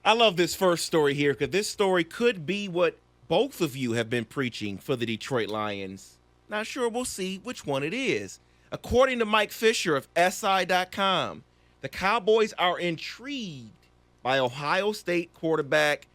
I love this first story here because this story could be what both of you have been preaching for the Detroit Lions. Not sure, we'll see which one it is. According to Mike Fisher of SI.com, the Cowboys are intrigued by Ohio State quarterback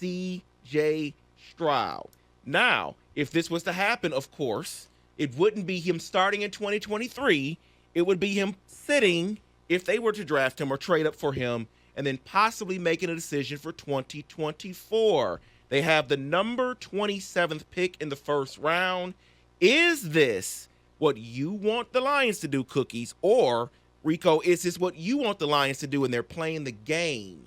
CJ Stroud. Now, if this was to happen, of course, it wouldn't be him starting in 2023. It would be him sitting if they were to draft him or trade up for him and then possibly making a decision for 2024. They have the number 27th pick in the first round. Is this what you want the Lions to do, Cookies? Or, Rico, is this what you want the Lions to do and they're playing the game?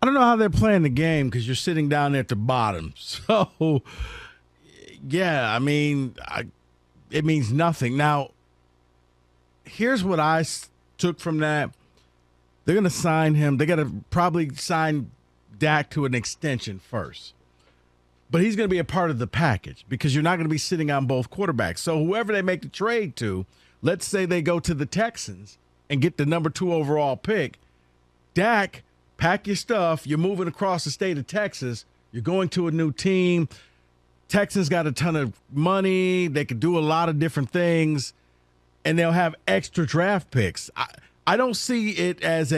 I don't know how they're playing the game because you're sitting down there at the bottom. So, yeah, I mean, it means nothing. Now, here's what I took from that. They're going to sign him. They got to probably sign Dak to an extension first. But he's going to be a part of the package because you're not going to be sitting on both quarterbacks. So whoever they make the trade to, let's say they go to the Texans and get the number 2 overall pick, Dak, pack your stuff. You're moving across the state of Texas. You're going to a new team. Texans got a ton of money. They could do a lot of different things, and they'll have extra draft picks. I don't see it as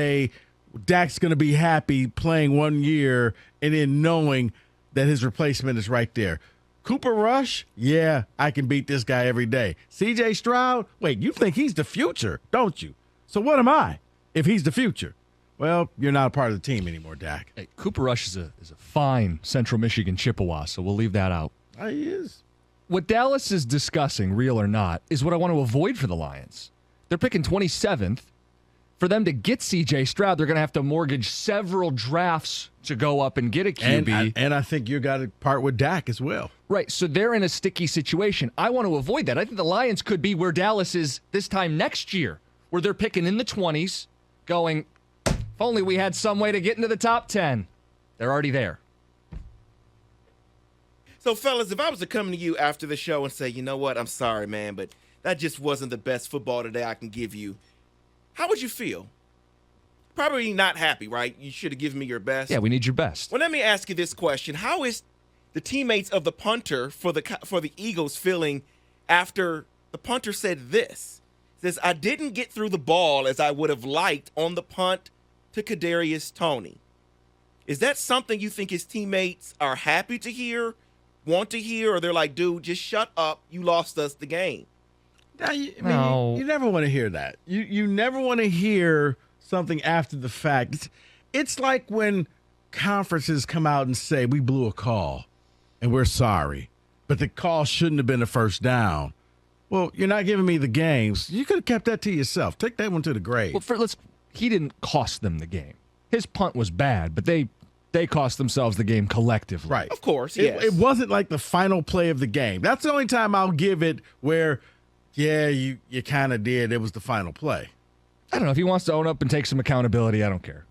Dak's going to be happy playing 1 year and then knowing that his replacement is right there. Cooper Rush, yeah, I can beat this guy every day. CJ Stroud, wait, you think he's the future, don't you? So what am I if he's the future? Well, you're not a part of the team anymore, Dak. Hey, Cooper Rush is a fine Central Michigan Chippewa, so we'll leave that out. He is. What Dallas is discussing, real or not, is what I want to avoid for the Lions. They're picking 27th. For them to get CJ Stroud, they're going to have to mortgage several drafts to go up and get a QB. And I think you got to part with Dak as well. Right, so they're in a sticky situation. I want to avoid that. I think the Lions could be where Dallas is this time next year, where they're picking in the 20s, going, if only we had some way to get into the top 10. They're already there. So, fellas, if I was to come to you after the show and say, you know what, I'm sorry, man, but that just wasn't the best football today I can give you, how would you feel? Probably not happy, right? You should have given me your best. Yeah, we need your best. Well, let me ask you this question. How is the teammates of the punter for the Eagles feeling after the punter said this? Says, I didn't get through the ball as I would have liked on the punt to Kadarius Toney. Is that something you think his teammates are happy to hear, want to hear, or they're like, dude, just shut up. You lost us the game. You never want to hear that. You never want to hear something after the fact. It's like when conferences come out and say, we blew a call and we're sorry, but the call shouldn't have been a first down. Well, you're not giving me the games. You could have kept that to yourself. Take that one to the grave. Well, he didn't cost them the game. His punt was bad, but they cost themselves the game collectively. Right. Of course, yes. It wasn't like the final play of the game. That's the only time I'll give it where – yeah, you kind of did. It was the final play. I don't know. If he wants to own up and take some accountability, I don't care.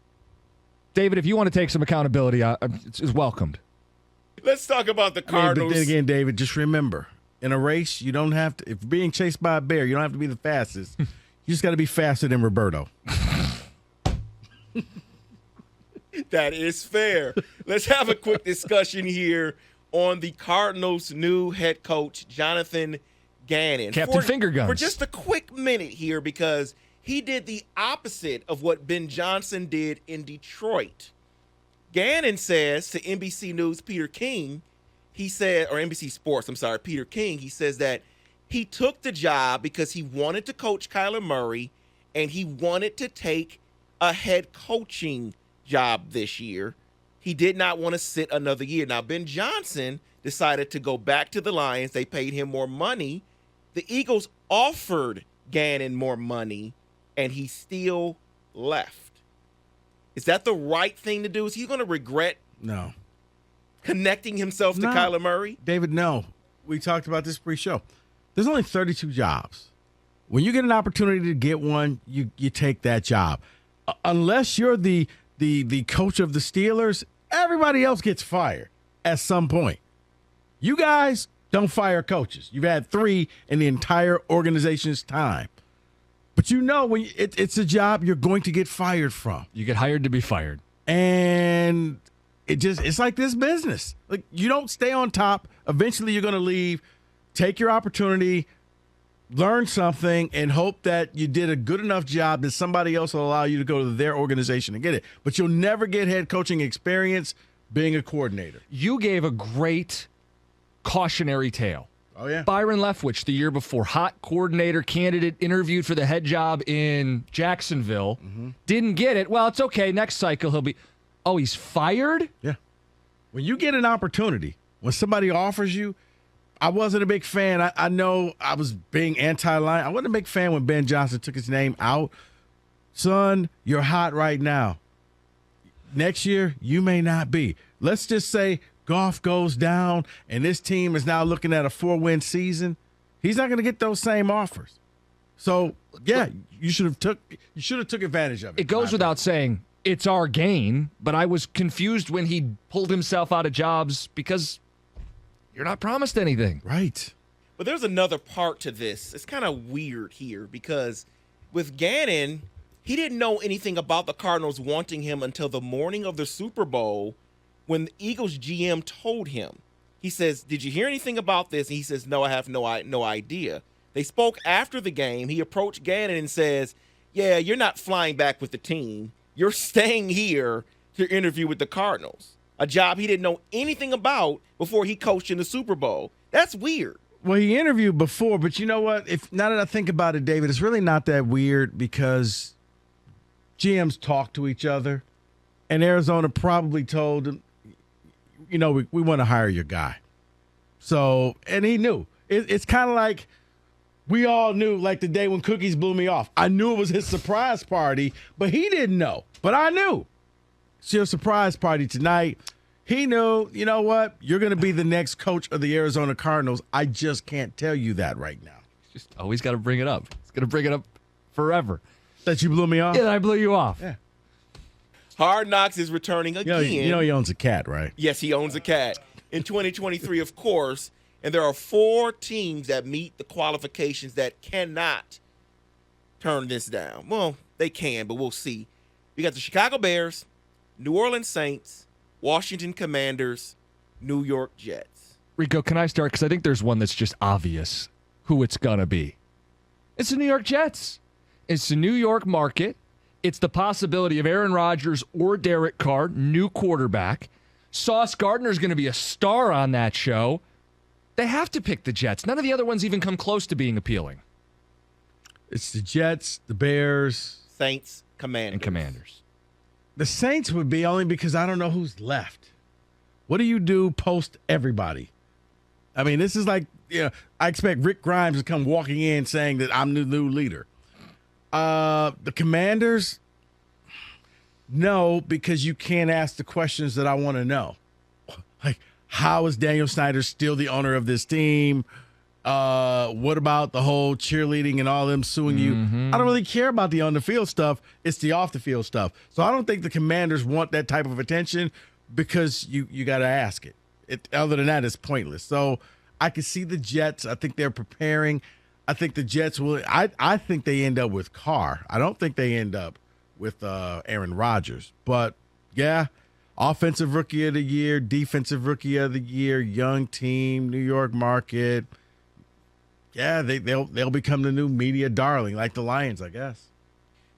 David, if you want to take some accountability, it's welcomed. Let's talk about the Cardinals. But then again, David, just remember, in a race, you don't have to – if being chased by a bear, you don't have to be the fastest. You just got to be faster than Roberto. That is fair. Let's have a quick discussion here on the Cardinals' new head coach, Jonathan Gannon. Captain Finger Guns. For just a quick minute here, because he did the opposite of what Ben Johnson did in Detroit. Gannon says to NBC News, Peter King, NBC Sports, Peter King, he says that he took the job because he wanted to coach Kyler Murray and he wanted to take a head coaching job this year. He did not want to sit another year. Now, Ben Johnson decided to go back to the Lions. They paid him more money. The Eagles offered Gannon more money, and he still left. Is that the right thing to do? Is he going to regret connecting himself to Kyler Murray? David, no. We talked about this pre-show. There's only 32 jobs. When you get an opportunity to get one, you take that job. Unless you're the coach of the Steelers, everybody else gets fired at some point. You guys don't fire coaches. You've had 3 in the entire organization's time. But when it's a job you're going to get fired from. You get hired to be fired. And it's like this business. Like, you don't stay on top. Eventually you're going to leave, take your opportunity, learn something, and hope that you did a good enough job that somebody else will allow you to go to their organization and get it. But you'll never get head coaching experience being a coordinator. You gave a great cautionary tale. Oh, yeah. Byron Leftwich the year before, hot coordinator candidate, interviewed for the head job in Jacksonville. Didn't get it. Well, it's okay. Next cycle he'll be. Oh, he's fired? Yeah. When you get an opportunity, when somebody offers you, I wasn't a big fan. I know I was being anti-Lion. I wasn't a big fan when Ben Johnson took his name out. Son, you're hot right now. Next year, you may not be. Let's just say Goff goes down and this team is now looking at a 4-win season. He's not going to get those same offers. So, yeah, you should have took advantage of it. It goes without saying it's our gain, but I was confused when he pulled himself out of jobs because you're not promised anything. Right. But there's another part to this. It's kind of weird here because with Gannon, he didn't know anything about the Cardinals wanting him until the morning of the Super Bowl when the Eagles GM told him. He says, "Did you hear anything about this?" And he says, "No, I have no idea." They spoke after the game. He approached Gannon and says, "Yeah, you're not flying back with the team. You're staying here to interview with the Cardinals." A job he didn't know anything about before he coached in the Super Bowl. That's weird. Well, he interviewed before, but you know what? Now that I think about it, David, it's really not that weird because GMs talk to each other, and Arizona probably told him, we want to hire your guy. So, and he knew. It's kind of like we all knew, like the day when Cookies blew me off. I knew it was his surprise party, but he didn't know. But I knew. It's your surprise party tonight. He knew, you know what? You're going to be the next coach of the Arizona Cardinals. I just can't tell you that right now. Just always got to bring it up. He's going to bring it up forever. That you blew me off? Yeah, I blew you off. Yeah. Hard Knocks is returning again. You know he owns a cat, right? Yes, he owns a cat. In 2023, of course, and there are 4 teams that meet the qualifications that cannot turn this down. Well, they can, but we'll see. We got the Chicago Bears, New Orleans Saints, Washington Commanders, New York Jets. Rico, can I start? Because I think there's one that's just obvious who it's going to be. It's the New York Jets. It's the New York market. It's the possibility of Aaron Rodgers or Derek Carr, new quarterback. Sauce Gardner's going to be a star on that show. They have to pick the Jets. None of the other ones even come close to being appealing. It's the Jets, the Bears, Saints, Commanders. And Commanders. The Saints would be only because I don't know who's left. What do you do post everybody? I mean, this is like, I expect Rick Grimes to come walking in saying that I'm the new leader. The Commanders, no, because you can't ask the questions that I want to know. Like, how is Daniel Snyder still the owner of this team? What about the whole cheerleading and all them suing you? I don't really care about the on-the-field stuff. It's the off-the-field stuff. So I don't think the Commanders want that type of attention because you got to ask it. Other than that, it's pointless. So I can see the Jets. I think they're preparing. I think the Jets will. I think they end up with Carr. I don't think they end up with Aaron Rodgers. But, yeah, offensive rookie of the year, defensive rookie of the year, young team, New York market. Yeah, they'll become the new media darling, like the Lions, I guess.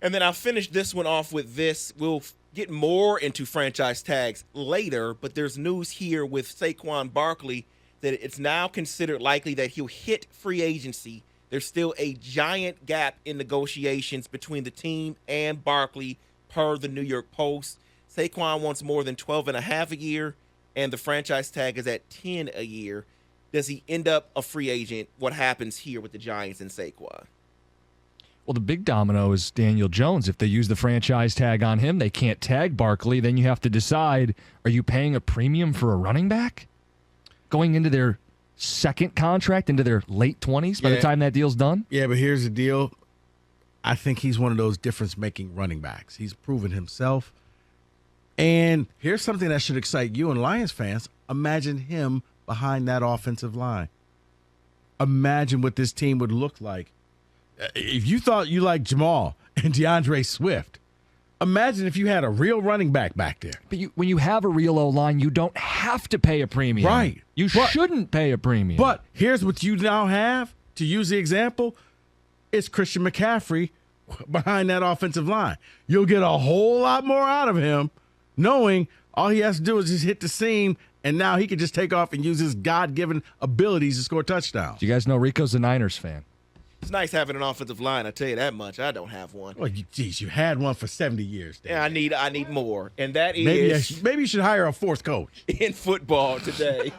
And then I'll finish this one off with this. We'll get more into franchise tags later, but there's news here with Saquon Barkley that it's now considered likely that he'll hit free agency. There's still a giant gap in negotiations between the team and Barkley, per the New York Post. Saquon wants more than 12.5 a year, and the franchise tag is at 10 a year. Does he end up a free agent? What happens here with the Giants and Saquon? Well, the big domino is Daniel Jones. If they use the franchise tag on him, they can't tag Barkley. Then you have to decide, are you paying a premium for a running back? Going into their second contract, into their late 20s by the time that deal's done? Yeah, but here's the deal. I think he's one of those difference-making running backs. He's proven himself. And here's something that should excite you and Lions fans. Imagine him behind that offensive line. Imagine what this team would look like. If you thought you liked Jamal and DeAndre Swift, Imagine if you had a real running back there. But when you have a real O-line, you don't have to pay a premium. Right. You shouldn't pay a premium. But here's what you now have, to use the example, it's Christian McCaffrey behind that offensive line. You'll get a whole lot more out of him knowing all he has to do is just hit the seam, and now he can just take off and use his God-given abilities to score touchdowns. Do you guys know Rico's a Niners fan? It's nice having an offensive line. I tell you that much. I don't have one. Well, you had one for 70 years. Yeah, I need more, and that is maybe you should hire a fourth coach in football today.